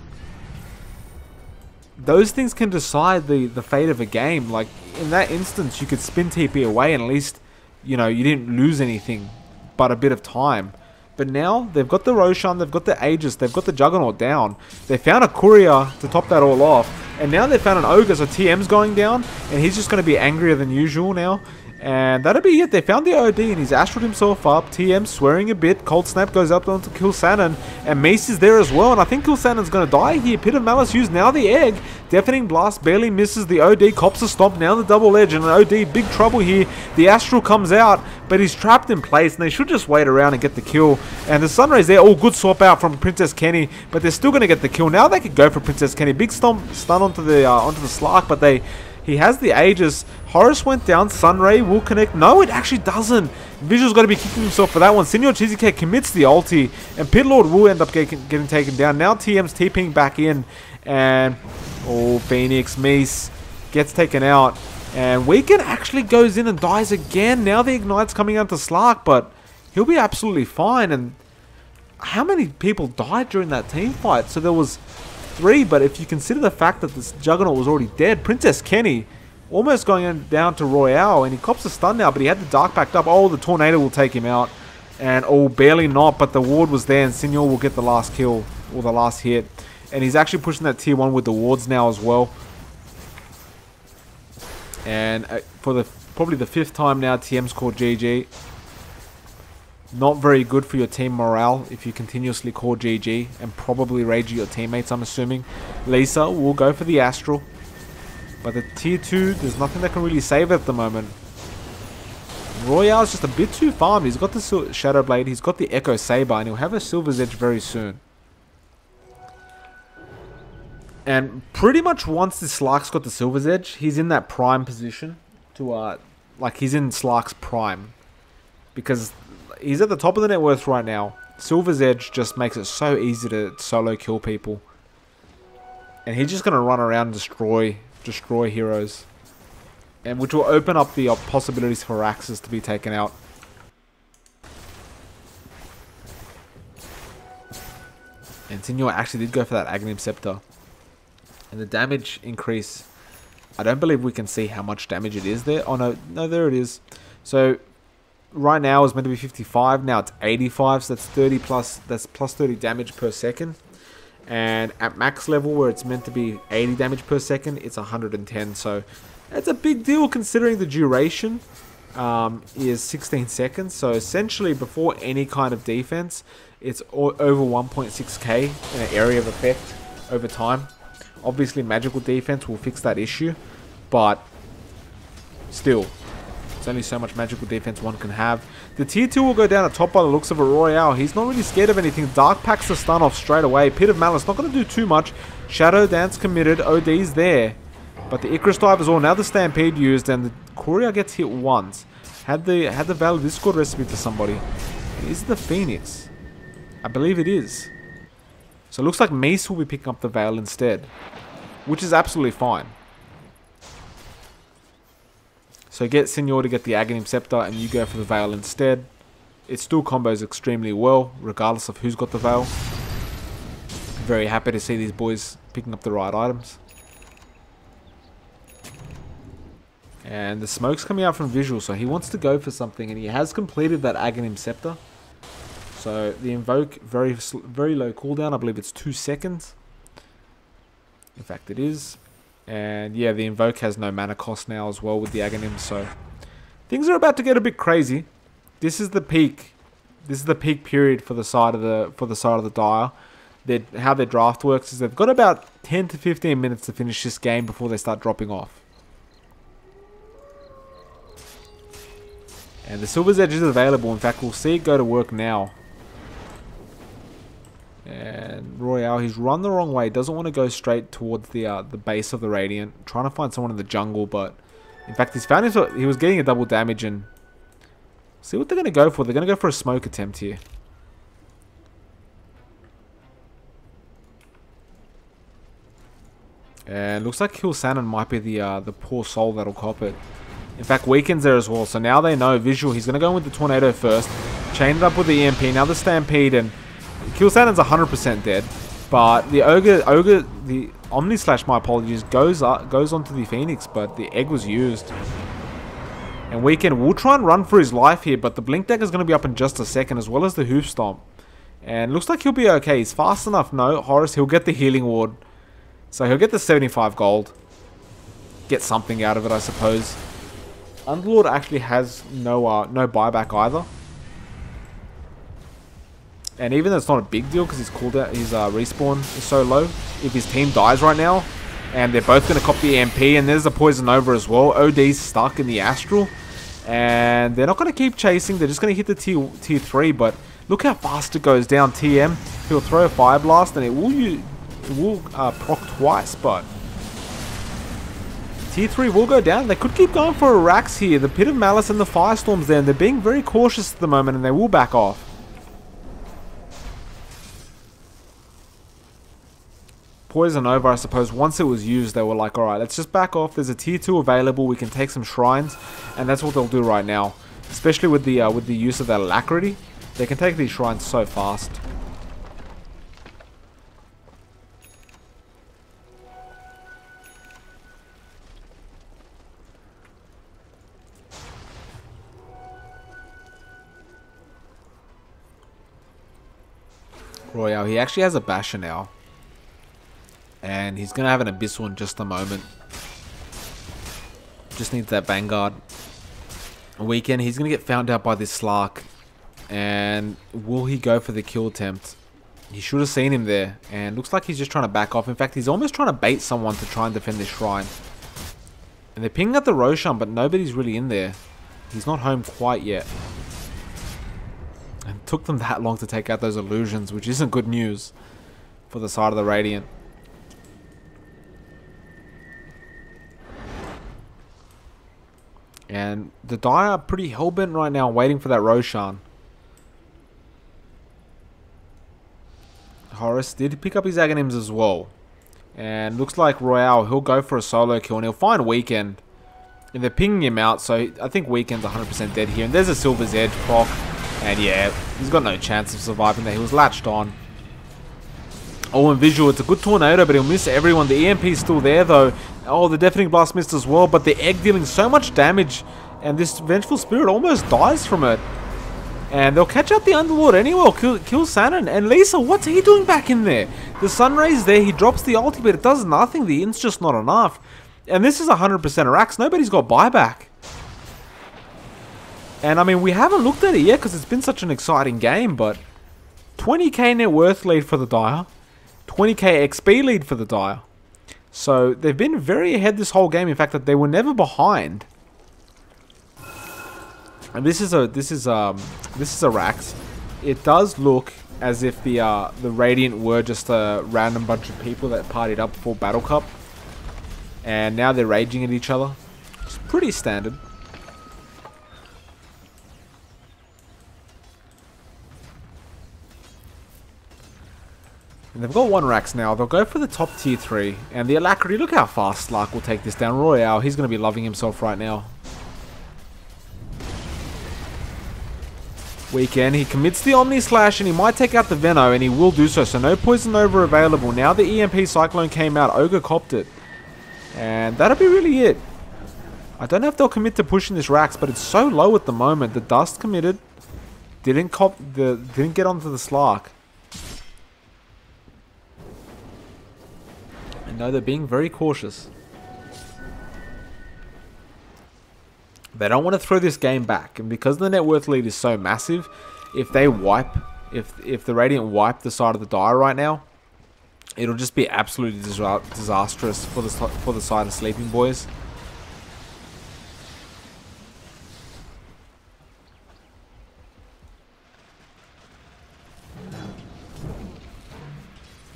those things can decide the fate of a game. Like, in that instance, you could spin TP away and at least, you know, you didn't lose anything but a bit of time. But now, they've got the Roshan, they've got the Aegis, they've got the Juggernaut down. They found a Courier to top that all off. And now they've found an Ogre, so TM's going down. And he's just going to be angrier than usual now. And that'll be it. They found the OD and he's astraled himself up. TM swearing a bit. Cold Snap goes up onto Kill Sanon. And Mace is there as well. And I think Kill Sanon's going to die here. Pit of Malice used. Now the Egg. Deafening Blast barely misses the OD. Cops a stomp. Now the double edge. And an OD. Big trouble here. The Astral comes out. But he's trapped in place. And they should just wait around and get the kill. And the Sunrays there. Oh, good swap out from Princess Kenny. But they're still going to get the kill. Now they could go for Princess Kenny. Big stomp stun onto the Slark. But he has the Aegis. Horus went down. Sunray will connect. No, it actually doesn't. Visual's got to be kicking himself for that one. Senior Cheesecake commits the ulti. And Pitlord will end up getting taken down. Now TM's TPing back in. And, oh, Phoenix, Meese gets taken out. And Weekend actually goes in and dies again. Now the Ignite's coming out to Slark. But he'll be absolutely fine. And how many people died during that team fight? So there was 3, but if you consider the fact that this Juggernaut was already dead, Princess Kenny almost going down to Royale, and he cops a stun now, but he had the Dark backed up. Oh, the Tornado will take him out, and oh, barely not, but the ward was there, and Signor will get the last kill, or the last hit, and he's actually pushing that tier 1 with the wards now as well. And for probably the 5th time now, TM's called GG. Not very good for your team morale if you continuously call GG and probably rage at your teammates, I'm assuming. Lisa will go for the Astral. But the tier 2, there's nothing that can really save it at the moment. Royale's just a bit too farmed. He's got the Shadow Blade, he's got the Echo Saber, and he'll have a Silver's Edge very soon. And pretty much once this Slark's got the Silver's Edge, he's in that prime position to, like, he's in Slark's prime. Because he's at the top of the net worth right now. Silver's Edge just makes it so easy to solo kill people. And he's just going to run around and destroy heroes. And which will open up the possibilities for Axis to be taken out. And Signor actually did go for that Aghanim Scepter. And the damage increase, I don't believe we can see how much damage it is there. Oh no, there it is. So right now it's meant to be 55, now it's 85, so that's 30 plus, that's plus 30 damage per second. And at max level where it's meant to be 80 damage per second, it's 110, so it's a big deal considering the duration is 16 seconds. So essentially before any kind of defense, it's over 1.6k in an area of effect over time. Obviously magical defense will fix that issue, but still, there's only so much magical defense one can have. The tier 2 will go down at top by the looks of a Royale. He's not really scared of anything. Dark packs the stun off straight away. Pit of Malice not going to do too much. Shadow Dance committed. OD's there. But the Icarus Dive is all. Now the Stampede used and the Courier gets hit once. Had the Valor Discord recipe to somebody. Is it the Phoenix? I believe it is. So it looks like Mace will be picking up the Veil instead. Which is absolutely fine. So get Signor to get the Aghanim Scepter and you go for the Veil instead. It still combos extremely well, regardless of who's got the Veil. Very happy to see these boys picking up the right items. And the smoke's coming out from Visual, so he wants to go for something, and he has completed that Aghanim Scepter. So the Invoke, very low cooldown, I believe it's 2 seconds. In fact it is. And yeah, the Invoke has no mana cost now as well with the Aghanim, so things are about to get a bit crazy. This is the peak. This is the peak period for the side of the Dire. How their draft works is they've got about 10 to 15 minutes to finish this game before they start dropping off. And the Silver's Edge is available. In fact, we'll see it go to work now. And Royale, he's run the wrong way. Doesn't want to go straight towards the base of the Radiant. Trying to find someone in the jungle, but in fact, he's found himself. He was getting a double damage, and see what they're going to go for. They're going to go for a smoke attempt here. And looks like Kill Sanon might be the poor soul that'll cop it. In fact, Weekend's there as well. So now they know Visual. He's going to go in with the Tornado first. Chain it up with the EMP. Now the Stampede, and Kill Sanon's 100% dead. But the Omni Slash, my apologies, goes onto the Phoenix, but the egg was used. And Weekend will try and run for his life here, but the Blink Dagger is going to be up in just a second, as well as the Hoof Stomp. And looks like he'll be okay. He's fast enough. No, Horus, he'll get the Healing Ward. So he'll get the 75 gold. Get something out of it, I suppose. Underlord actually has no buyback either. And even though it's not a big deal because his cooldown, his respawn is so low, if his team dies right now, and they're both going to cop the EMP, and there's the Poison Over as well. OD's stuck in the Astral, and they're not going to keep chasing. They're just going to hit the tier 3, but look how fast it goes down. TM, he'll throw a Fire Blast, and it will proc twice, but tier 3 will go down. They could keep going for a Rax here. The Pit of Malice and the Firestorm's there, and they're being very cautious at the moment, and they will back off. Poison Over, I suppose, once it was used, they were like, alright, let's just back off. There's a tier 2 available. We can take some shrines, and that's what they'll do right now. Especially with the use of that Alacrity. They can take these shrines so fast. Royale, he actually has a Basher now. And he's going to have an Abyssal in just a moment. Just needs that Vanguard. Weekend, he's going to get found out by this Slark. And will he go for the kill attempt? He should have seen him there. And looks like he's just trying to back off. In fact, he's almost trying to bait someone to try and defend this shrine. And they're pinging at the Roshan, but nobody's really in there. He's not home quite yet. And it took them that long to take out those illusions, which isn't good news for the side of the Radiant. And the Dire are pretty hellbent right now, waiting for that Roshan. Horus did pick up his Aghanims as well. And looks like Royale, he'll go for a solo kill and he'll find Weekend. And they're pinging him out, so I think Weekend's 100% dead here. And there's a Silver's Edge proc. And yeah, he's got no chance of surviving there. He was latched on. Oh, and Visual, it's a good tornado, but he'll miss everyone. The EMP's still there, though. Oh, the Deafening Blast missed as well, but the Egg dealing so much damage, and this Vengeful Spirit almost dies from it. And they'll catch out the Underlord anyway, kill Sanon. And Lisa, what's he doing back in there? The Sunray's there, he drops the ulti, but it does nothing. The Int's just not enough. And this is 100% Arax. Nobody's got buyback. And I mean, we haven't looked at it yet because it's been such an exciting game, but 20k net worth lead for the Dire. 20k XP lead for the Dire. So they've been very ahead this whole game. In fact, that they were never behind. And this is a Rax. It does look as if the Radiant were just a random bunch of people that partied up before Battle Cup, and now they're raging at each other. It's pretty standard. And they've got one Rax now. They'll go for the top tier 3. And the Alacrity, look how fast Slark will take this down. Royale, he's going to be loving himself right now. Weekend, he commits the Omni Slash and he might take out the Veno, and he will do so. So no Poison Over available. Now the EMP Cyclone came out. Ogre copped it. And that'll be really it. I don't know if they'll commit to pushing this Rax, but it's so low at the moment. The Dust committed. Didn't get onto the Slark. And no, they're being very cautious. They don't want to throw this game back, and because the net worth lead is so massive, if they wipe, if the Radiant wipe the side of the Dire right now, it'll just be absolutely disastrous for the side of Sleeping Boys.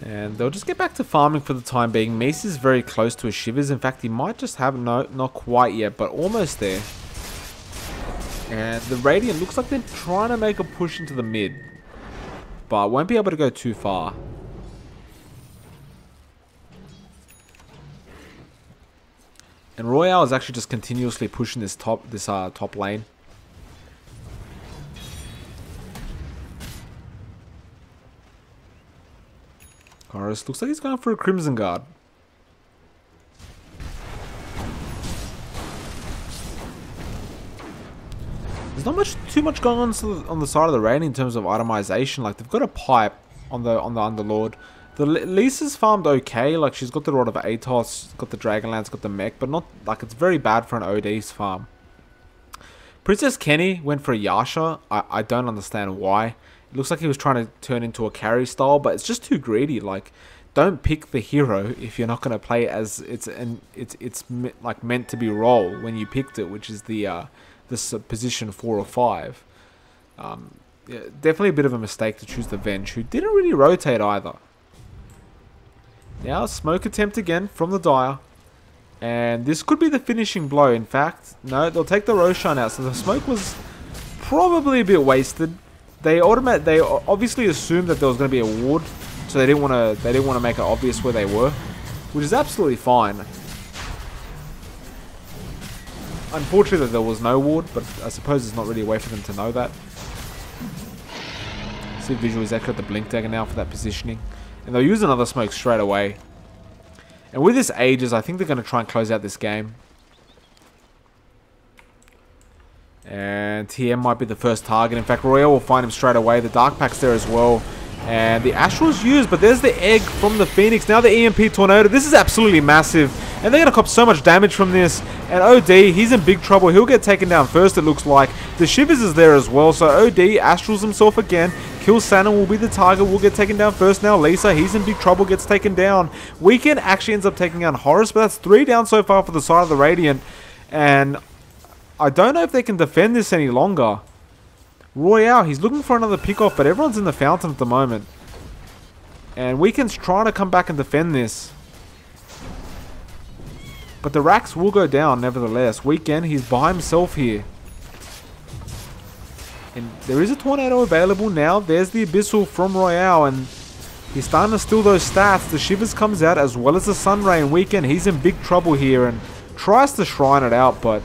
And they'll just get back to farming for the time being. Meese is very close to his Shivers. In fact, he might just have, no, not quite yet, but almost there. And the Radiant looks like they're trying to make a push into the mid, but won't be able to go too far. And Royale is actually just continuously pushing this top lane. Horus looks like he's going for a Crimson Guard. There's not too much going on the side of the raid in terms of itemization. Like, they've got a pipe on the Underlord. The Lisa's farmed okay. Like, she's got the Rod of Atos, got the Dragonlance, got the mech, but not like it's very bad for an OD's farm. Princess Kenny went for a Yasha. I don't understand why. It looks like he was trying to turn into a carry style, but it's just too greedy. Like, don't pick the hero if you're not going to play as it's like meant to be role when you picked it, which is the this position 4 or 5. Yeah, definitely a bit of a mistake to choose the Venge, who didn't really rotate either. Now, smoke attempt again from the Dire. And this could be the finishing blow. In fact, no, they'll take the Roshan out. So the smoke was probably a bit wasted. They obviously assumed that there was going to be a ward, so they didn't want to make it obvious where they were, which is absolutely fine. Unfortunately, there was no ward, but I suppose there's not really a way for them to know that. See, visual is actually got the blink dagger now for that positioning, and they'll use another smoke straight away. And with this Aegis, I think they're going to try and close out this game. And TM might be the first target. In fact, Royale will find him straight away. The Dark Pack's there as well. And the Astral's used, but there's the egg from the Phoenix. Now the EMP Tornado. This is absolutely massive. And they're going to cop so much damage from this. And OD, he's in big trouble. He'll get taken down first, it looks like. The Shivers is there as well. So OD Astrals himself again. Kill Santa will be the target. Will get taken down first. Now Lisa, he's in big trouble, gets taken down. Weekend actually ends up taking down Horus, but that's 3 down so far for the side of the Radiant. And I don't know if they can defend this any longer. Royale, he's looking for another pick-off, but everyone's in the fountain at the moment. And Weekend's trying to come back and defend this. But the racks will go down nevertheless. Weekend, he's by himself here. And there is a Tornado available now. There's the Abyssal from Royale, and he's starting to steal those stats. The Shivers comes out as well as the Sunray, and Weekend, he's in big trouble here and tries to shrine it out, but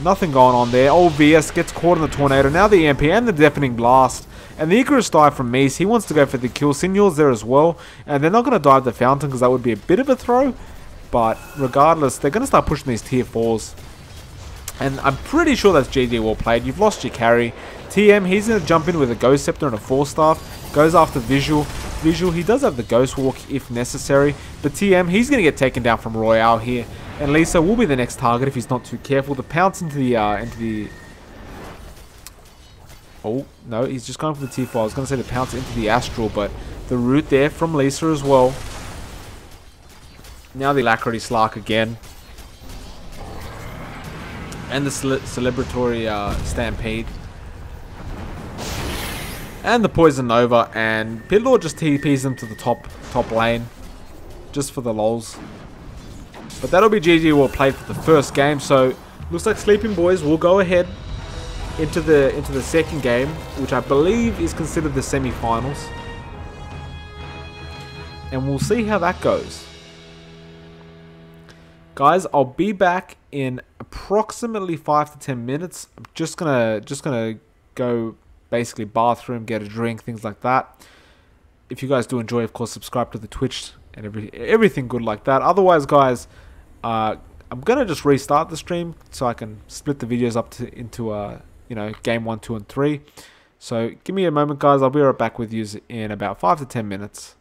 nothing going on there. Old VS gets caught in the Tornado. Now the EMP and the Deafening Blast. And the Icarus dive from Mies. He wants to go for the kill. Signor's there as well. And they're not going to dive the Fountain because that would be a bit of a throw. But regardless, they're going to start pushing these tier 4s. And I'm pretty sure that's GG well played. You've lost your carry. TM, he's going to jump in with a Ghost Scepter and a 4-staff. Goes after Visual. Visual, he does have the Ghost Walk if necessary. But TM, he's going to get taken down from Royale here. And Lisa will be the next target if he's not too careful. The pounce into the oh, no, he's just going for the tier 4. I was going to say the pounce into the Astral, but the root there from Lisa as well. Now the Alacrity Slark again. And the Celebratory Stampede. And the Poison Nova. And Pitlord just TPs them to the top lane. Just for the lols. But that'll be GG well played for the first game. So looks like Sleeping Boys will go ahead into the second game, which I believe is considered the semi-finals. And we'll see how that goes. Guys, I'll be back in approximately 5 to 10 minutes. I'm just gonna go basically bathroom, get a drink, things like that. If you guys do enjoy, of course, subscribe to the Twitch and everything good like that. Otherwise, guys, I'm gonna just restart the stream so I can split the videos up into you know, game 1, 2, and 3. So give me a moment, guys. I'll be right back with you in about 5 to 10 minutes.